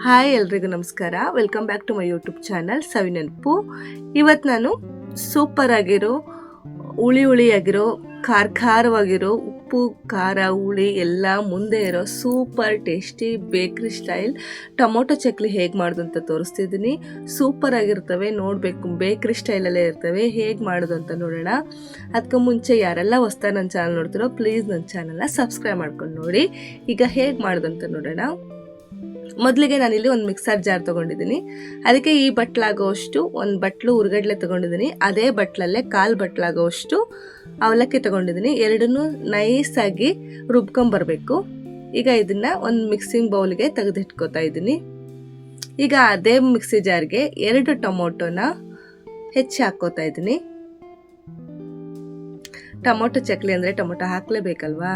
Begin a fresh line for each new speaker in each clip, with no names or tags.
Hi ಎಲ್ರಿಗೂ ನಮಸ್ಕಾರ. Welcome back to my YouTube channel Savinenapu. ಇವತ್ತು ನಾನು ಸೂಪರ್ ಆಗಿರೋ ಹುಳಿಯಾಗಿರೋ ಖಾರವಾಗಿರೋ ಉಪ್ಪು ಖಾರ ಹುಳಿ ಎಲ್ಲ ಮುಂದೆ ಇರೋ ಸೂಪರ್ ಟೇಸ್ಟಿ ಬೇಕ್ರಿ ಸ್ಟೈಲ್ ಟೊಮೊಟೊ ಚಕ್ಲಿ ಹೇಗೆ ಮಾಡೋದು ಅಂತ ತೋರಿಸ್ತಿದ್ದೀನಿ. ಸೂಪರ್ ಆಗಿರ್ತವೆ, ನೋಡಬೇಕು. ಬೇಕ್ರಿ ಸ್ಟೈಲಲ್ಲೇ ಇರ್ತವೆ. ಹೇಗೆ ಮಾಡೋದು ಅಂತ ನೋಡೋಣ. ಅದಕ್ಕೆ ಮುಂಚೆ ಯಾರೆಲ್ಲ ಹೊಸ್ದಾಗಿ ನನ್ನ ಚಾನಲ್ ನೋಡ್ತಿರೋ ಪ್ಲೀಸ್ ನನ್ನ ಚಾನಲ್ನ ಸಬ್ಸ್ಕ್ರೈಬ್ ಮಾಡ್ಕೊಂಡು ನೋಡಿ. ಈಗ ಹೇಗೆ ಮಾಡೋದು ಅಂತ ನೋಡೋಣ. ಮೊದಲಿಗೆ ನಾನಿಲ್ಲಿ ಒಂದು ಮಿಕ್ಸರ್ ಜಾರ್ ತೊಗೊಂಡಿದ್ದೀನಿ. ಅದಕ್ಕೆ ಈ ಬಟ್ಲಾಗೋಷ್ಟು ಒಂದು ಬಟ್ಲು ಉರ್ಗಡ್ಲೆ ತೊಗೊಂಡಿದ್ದೀನಿ. ಅದೇ ಬಟ್ಲಲ್ಲೇ ಕಾಲು ಬಟ್ಲಾಗೋಷ್ಟು ಅವಲಕ್ಕಿ ತೊಗೊಂಡಿದ್ದೀನಿ. ಎರಡನ್ನೂ ನೈಸಾಗಿ ರುಬ್ಕೊಂಬರ್ಬೇಕು. ಈಗ ಇದನ್ನು ಒಂದು ಮಿಕ್ಸಿಂಗ್ ಬೌಲ್ಗೆ ತೆಗೆದಿಟ್ಕೋತಾ ಇದ್ದೀನಿ. ಈಗ ಅದೇ ಮಿಕ್ಸಿ ಜಾರ್ಗೆ 2 ಟೊಮೊಟೊನ ಹೆಚ್ಚಿ ಹಾಕ್ಕೋತಾ ಇದ್ದೀನಿ. ಟೊಮೊಟೊ ಚಕ್ಲಿ ಅಂದರೆ ಟೊಮೊಟೊ ಹಾಕಲೇಬೇಕಲ್ವಾ.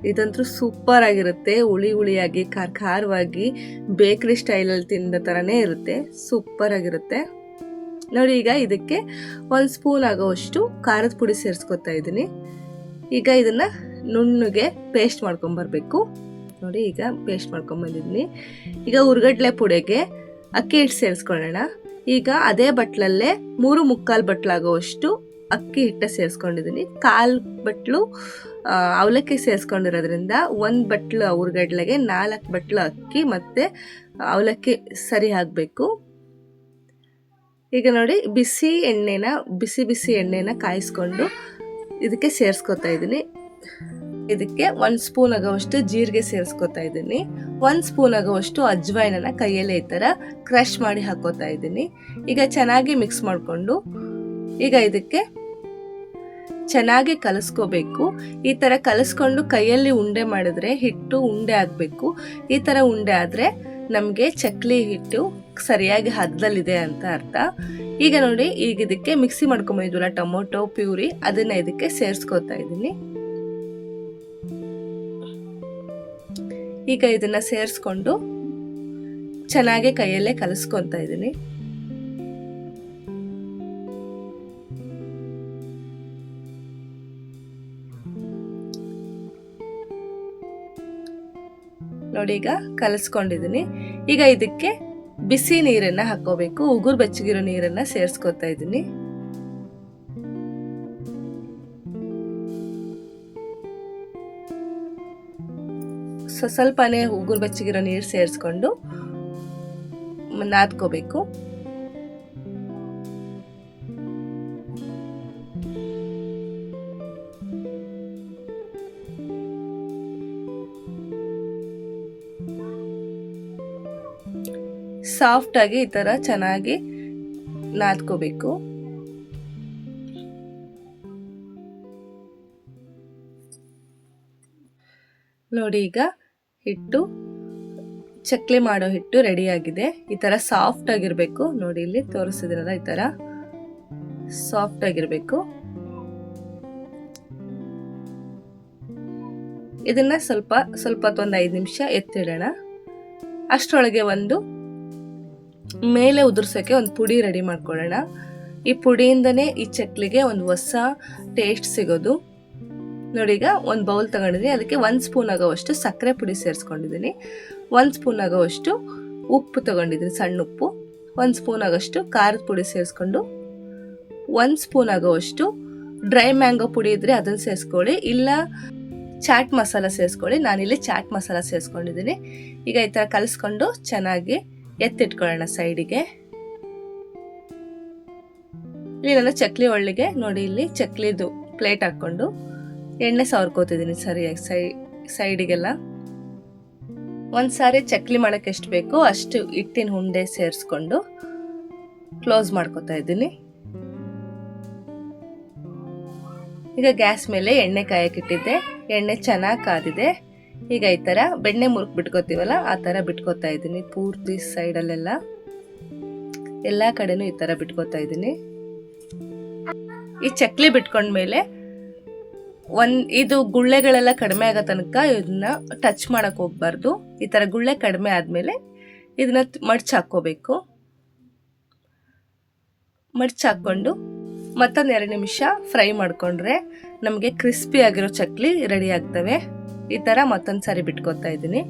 ಇದಂತೂ ಸೂಪರ್ ಆಗಿರುತ್ತೆ. ಹುಳಿಯಾಗಿ ಖಾರವಾಗಿ ಬೇಕ್ರಿ ಸ್ಟೈಲಲ್ಲಿ ತಿಂದ ಥರನೇ ಇರುತ್ತೆ. ಸೂಪರ್ ಆಗಿರುತ್ತೆ ನೋಡಿ. ಈಗ ಇದಕ್ಕೆ 1 ಸ್ಪೂನ್ ಆಗೋವಷ್ಟು ಖಾರದ ಪುಡಿ ಸೇರಿಸ್ಕೊತಾ ಇದ್ದೀನಿ. ಈಗ ಇದನ್ನು ನುಣ್ಣಗೆ ಪೇಸ್ಟ್ ಮಾಡ್ಕೊಂಬರ್ಬೇಕು ನೋಡಿ. ಈಗ ಪೇಸ್ಟ್ ಮಾಡ್ಕೊಂಬಂದಿದ್ದೀನಿ. ಈಗ ಉರ್ಗಡ್ಲೆ ಪುಡಿಗೆ ಅಕ್ಕಿ ಹಿಟ್ಟು ಸೇರಿಸ್ಕೊಳ್ಳೋಣ. ಈಗ ಅದೇ ಬಟ್ಲಲ್ಲೇ 3/4 ಬಟ್ಲಾಗೋವಷ್ಟು ಅಕ್ಕಿ ಹಿಟ್ಟು ಸೇರಿಸ್ಕೊಂಡಿದ್ದೀನಿ. 1/4 ಬಟ್ಲು ಅವಲಕ್ಕಿ ಸೇರಿಸ್ಕೊಂಡಿರೋದ್ರಿಂದ 1 ಬಟ್ಲು ಉರ್ಗಡ್ಲೆಗೆ 4 ಬಟ್ಲು ಅಕ್ಕಿ ಮತ್ತು ಅವಲಕ್ಕಿ ಸರಿ ಆಗಬೇಕು. ಈಗ ನೋಡಿ ಬಿಸಿ ಎಣ್ಣೆನ ಕಾಯಿಸ್ಕೊಂಡು ಇದಕ್ಕೆ ಸೇರಿಸ್ಕೊತಾ ಇದ್ದೀನಿ. ಇದಕ್ಕೆ 1 ಸ್ಪೂನ್ ಆಗೋವಷ್ಟು ಜೀರಿಗೆ ಸೇರಿಸ್ಕೊತಾ ಇದ್ದೀನಿ. 1 ಸ್ಪೂನ್ ಆಗೋವಷ್ಟು ಅಜ್ವಾಯಿನನ್ನ ಕೈಯಲ್ಲೇ ಈ ಥರ ಕ್ರಷ್ ಮಾಡಿ ಹಾಕೋತಾ ಇದ್ದೀನಿ. ಈಗ ಚೆನ್ನಾಗಿ ಮಿಕ್ಸ್ ಮಾಡಿಕೊಂಡು ಈಗ ಇದಕ್ಕೆ ಚೆನ್ನಾಗಿ ಕಲಿಸ್ಕೋಬೇಕು. ಈ ಥರ ಕಲಿಸ್ಕೊಂಡು ಕೈಯಲ್ಲಿ ಉಂಡೆ ಮಾಡಿದ್ರೆ ಹಿಟ್ಟು ಉಂಡೆ ಆಗಬೇಕು. ಈ ಥರ ಉಂಡೆ ಆದರೆ ನಮಗೆ ಚಕ್ಲಿ ಹಿಟ್ಟು ಸರಿಯಾಗಿ ಹದದಲ್ಲಿದೆ ಅಂತ ಅರ್ಥ. ಈಗ ನೋಡಿ, ಈಗ ಇದಕ್ಕೆ ಮಿಕ್ಸಿ ಮಾಡ್ಕೊಂಬಂದಿದ್ವಲ್ಲ ಟೊಮೊಟೊ ಪ್ಯೂರಿ, ಅದನ್ನು ಇದಕ್ಕೆ ಸೇರಿಸ್ಕೋತಾ ಇದ್ದೀನಿ. ಈಗ ಇದನ್ನು ಸೇರಿಸ್ಕೊಂಡು ಚೆನ್ನಾಗಿ ಕೈಯಲ್ಲೇ ಕಲಿಸ್ಕೊತಾ ಇದ್ದೀನಿ. ನೋಡಿ, ಈಗ ಕಲಿಸ್ಕೊಂಡಿದ್ದೀನಿ. ಈಗ ಇದಕ್ಕೆ ಬಿಸಿ ನೀರನ್ನ ಹಾಕೋಬೇಕು. ಉಗುರು ಬೆಚ್ಚಗಿರೋ ನೀರನ್ನ ಸೇರಿಸ್ಕೊತಾ ಇದ್ದೀನಿ. ಸ್ವಲ್ಪನೇ ಉಗುರು ಬೆಚ್ಚಗಿರೋ ನೀರು ಸೇರಿಸ್ಕೊಂಡು ನಾದ್ಕೋಬೇಕು. ಸಾಫ್ಟ್ ಆಗಿ ಈ ತರ ಚೆನ್ನಾಗಿ ನಾದ್ಕೋಬೇಕು. ನೋಡಿ, ಈಗ ಹಿಟ್ಟು ಚಕ್ಲಿ ಮಾಡೋ ಹಿಟ್ಟು ರೆಡಿ ಆಗಿದೆ. ಈ ತರ ಸಾಫ್ಟ್ ಆಗಿರ್ಬೇಕು. ನೋಡಿ, ಇಲ್ಲಿ ತೋರಿಸಿದ್ರಲ್ಲ, ಈ ತರ ಸಾಫ್ಟ್ ಆಗಿರ್ಬೇಕು. ಇದನ್ನ ಸ್ವಲ್ಪ ಒಂದು 5 ನಿಮಿಷ ಎತ್ತಿಡೋಣ. ಅಷ್ಟರೊಳಗೆ ಒಂದು ಮೇಲೆ ಉದುರ್ಸೋಕ್ಕೆ ಒಂದು ಪುಡಿ ರೆಡಿ ಮಾಡ್ಕೊಳ್ಳೋಣ. ಈ ಪುಡಿಯಿಂದನೇ ಈ ಚಕ್ಲಿಗೆ ಒಂದು ಹೊಸ ಟೇಸ್ಟ್ ಸಿಗೋದು. ನೋಡಿ, ಈಗ ಒಂದು ಬೌಲ್ ತಗೊಂಡಿದ್ದೀನಿ. ಅದಕ್ಕೆ 1 ಸ್ಪೂನ್ ಆಗೋವಷ್ಟು ಸಕ್ಕರೆ ಪುಡಿ ಸೇರಿಸ್ಕೊಂಡಿದ್ದೀನಿ. 1 ಸ್ಪೂನ್ ಆಗೋವಷ್ಟು ಉಪ್ಪು ತಗೊಂಡಿದ್ದೀನಿ, ಸಣ್ಣ ಉಪ್ಪು. 1 ಸ್ಪೂನ್ ಆಗೋಷ್ಟು ಖಾರದ ಪುಡಿ ಸೇರಿಸ್ಕೊಂಡು 1 ಸ್ಪೂನ್ ಆಗೋವಷ್ಟು ಡ್ರೈ ಮ್ಯಾಂಗೋ ಪುಡಿ ಇದ್ರೆ ಅದನ್ನು ಸೇರಿಸ್ಕೊಳ್ಳಿ, ಇಲ್ಲ ಚಾಟ್ ಮಸಾಲ ಸೇರಿಸ್ಕೊಳ್ಳಿ. ನಾನಿಲ್ಲಿ ಚಾಟ್ ಮಸಾಲ ಸೇರಿಸ್ಕೊಂಡಿದ್ದೀನಿ. ಈಗ ಈ ಥರ ಕಲಿಸ್ಕೊಂಡು ಚೆನ್ನಾಗಿ ಎತ್ತಿಟ್ಕೊಳ್ಳೋಣ ಸೈಡಿಗೆ. ಇಲ್ಲಿ ನಾನು ಚಕ್ಲಿ ಒಳ್ಳಿಗೆ ನೋಡಿ, ಇಲ್ಲಿ ಚಕ್ಲಿದು ಪ್ಲೇಟ್ ಹಾಕ್ಕೊಂಡು ಎಣ್ಣೆ ಸವರ್ಕೋತಿದ್ದೀನಿ ಸರಿಯಾಗಿ ಸೈಡಿಗೆಲ್ಲ. ಒಂದ್ಸಾರಿ ಚಕ್ಲಿ ಮಾಡೋಕ್ಕೆ ಎಷ್ಟು ಬೇಕೋ ಅಷ್ಟು ಹಿಟ್ಟಿನ ಉಂಡೆ ಸೇರಿಸ್ಕೊಂಡು ಕ್ಲೋಸ್ ಮಾಡ್ಕೋತಾ ಇದ್ದೀನಿ. ಈಗ ಗ್ಯಾಸ್ ಮೇಲೆ ಎಣ್ಣೆ ಕಾಯಕ್ಕಿಟ್ಟಿದ್ದೆ. ಎಣ್ಣೆ ಚೆನ್ನಾಗಿ ಕಾದಿದೆ. ಈಗ ಈ ಥರ ಬೆಣ್ಣೆ ಮುರುಕ್ ಬಿಟ್ಕೋತೀವಲ್ಲ, ಆ ಥರ ಬಿಟ್ಕೋತಾ ಇದ್ದೀನಿ. ಪೂರ್ತಿ ಸೈಡಲ್ಲೆಲ್ಲ ಎಲ್ಲ ಕಡೆನೂ ಈ ಥರ ಬಿಟ್ಕೋತಾ ಇದ್ದೀನಿ. ಈ ಚಕ್ಲಿ ಬಿಟ್ಕೊಂಡ್ಮೇಲೆ ಇದು ಗುಳ್ಳೆಗಳೆಲ್ಲ ಕಡಿಮೆ ಆಗೋ ತನಕ ಇದನ್ನ ಟಚ್ ಮಾಡಕ್ಕೆ ಹೋಗ್ಬಾರ್ದು. ಈ ಥರ ಗುಳ್ಳೆ ಕಡಿಮೆ ಆದಮೇಲೆ ಇದನ್ನ ಮಡ್ಚಿ ಹಾಕ್ಕೋಬೇಕು. ಮಡ್ಚಿ ಹಾಕ್ಕೊಂಡು ಮತ್ತೊಂದು 2 ನಿಮಿಷ ಫ್ರೈ ಮಾಡಿಕೊಂಡ್ರೆ ನಮಗೆ ಕ್ರಿಸ್ಪಿ ಆಗಿರೋ ಚಕ್ಲಿ ರೆಡಿ ಆಗ್ತವೆ. ಈ ಥರ ಮತ್ತೊಂದು ಸಾರಿ ಬಿಟ್ಕೋತಾ ಇದ್ದೀನಿ.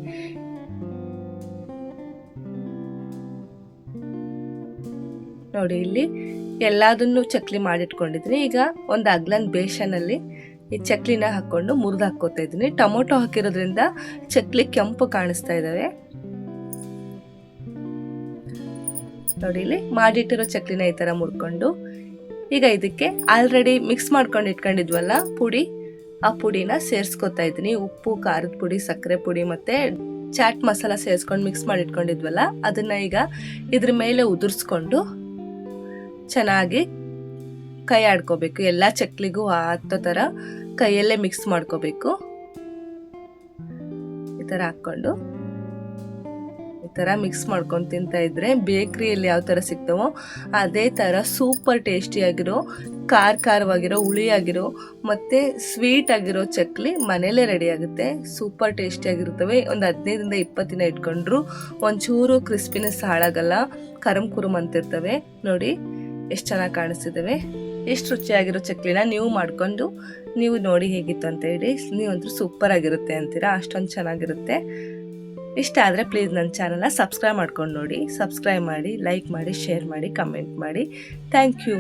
ನೋಡಿ ಇಲ್ಲಿ ಎಲ್ಲದನ್ನು ಚಕ್ಲಿ ಮಾಡಿಟ್ಕೊಂಡಿದ್ದೀನಿ. ಈಗ ಒಂದು ಅಗ್ಲನ್ ಬೇಷನಲ್ಲಿ ಈ ಚಕ್ಲಿನ ಹಾಕ್ಕೊಂಡು ಮುರಿದು ಹಾಕ್ಕೋತಾ ಇದ್ದೀನಿ. ಟೊಮೊಟೊ ಹಾಕಿರೋದ್ರಿಂದ ಚಕ್ಲಿ ಕೆಂಪು ಕಾಣಿಸ್ತಾ ಇದ್ದಾವೆ. ನೋಡಿ ಇಲ್ಲಿ ಮಾಡಿಟ್ಟಿರೋ ಚಕ್ಲಿನ ಈ ಥರ ಮುರ್ಕೊಂಡು ಈಗ ಇದಕ್ಕೆ ಆಲ್ರೆಡಿ ಮಿಕ್ಸ್ ಮಾಡ್ಕೊಂಡು ಇಟ್ಕೊಂಡಿದ್ವಲ್ಲ ಪುಡಿ, ಆ ಪುಡಿನ ಸೇರಿಸ್ಕೊತಾ ಇದ್ದೀನಿ. ಉಪ್ಪು, ಖಾರದ ಪುಡಿ, ಸಕ್ಕರೆ ಪುಡಿ ಮತ್ತು ಚಾಟ್ ಮಸಾಲ ಸೇರಿಸ್ಕೊಂಡು ಮಿಕ್ಸ್ ಮಾಡಿ ಇಟ್ಕೊಂಡಿದ್ವಲ್ಲ ಅದನ್ನು ಈಗ ಇದ್ರ ಮೇಲೆ ಉದುರಿಸ್ಕೊಂಡು ಚೆನ್ನಾಗಿ ಕೈ ಆಡ್ಕೋಬೇಕು. ಎಲ್ಲ ಚಕ್ಲಿಗೂ ಹತ್ತೋ ಥರ ಕೈಯಲ್ಲೇ ಮಿಕ್ಸ್ ಮಾಡ್ಕೋಬೇಕು. ಈ ಥರ ಹಾಕ್ಕೊಂಡು ಈ ಥರ ಮಿಕ್ಸ್ ಮಾಡ್ಕೊಂಡು ತಿಂತಾ ಇದ್ರೆ ಬೇಕ್ರಿಯಲ್ಲಿ ಯಾವ ಥರ ಸಿಗ್ತಾವೋ ಅದೇ ಥರ ಸೂಪರ್ ಟೇಸ್ಟಿಯಾಗಿರೋ ಖಾರವಾಗಿರೋ ಹುಳಿಯಾಗಿರೋ ಮತ್ತು ಸ್ವೀಟ್ ಆಗಿರೋ ಚಕ್ಲಿ ಮನೇಲೇ ರೆಡಿ ಆಗುತ್ತೆ. ಸೂಪರ್ ಟೇಸ್ಟಿಯಾಗಿರ್ತವೆ. ಒಂದು 15ರಿಂದ 20 ದಿನ ಇಟ್ಕೊಂಡ್ರು ಒಂಚೂರು ಕ್ರಿಸ್ಪಿನೆಸ್ ಹಾಳಾಗಲ್ಲ. ಕರಂ ಅಂತಿರ್ತವೆ. ನೋಡಿ ಎಷ್ಟು ಚೆನ್ನಾಗಿ ಕಾಣಿಸ್ತಿದ್ದಾವೆ. ಎಷ್ಟು ರುಚಿಯಾಗಿರೋ ಚಕ್ಲಿನ ನೀವು ಮಾಡ್ಕೊಂಡು ನೀವು ನೋಡಿ ಹೇಗಿತ್ತು ಅಂತ ಹೇಳಿ. ನೀವಂತೂ ಸೂಪರ್ ಆಗಿರುತ್ತೆ ಅಂತೀರಾ, ಅಷ್ಟೊಂದು ಚೆನ್ನಾಗಿರುತ್ತೆ. ಇಷ್ಟ ಆದರೆ ಪ್ಲೀಸ್ ನನ್ನ ಚಾನಲ್ನ ಸಬ್ಸ್ಕ್ರೈಬ್ ಮಾಡ್ಕೊಂಡು ನೋಡಿ. ಸಬ್ಸ್ಕ್ರೈಬ್ ಮಾಡಿ, ಲೈಕ್ ಮಾಡಿ, ಶೇರ್ ಮಾಡಿ, ಕಮೆಂಟ್ ಮಾಡಿ. Thank you.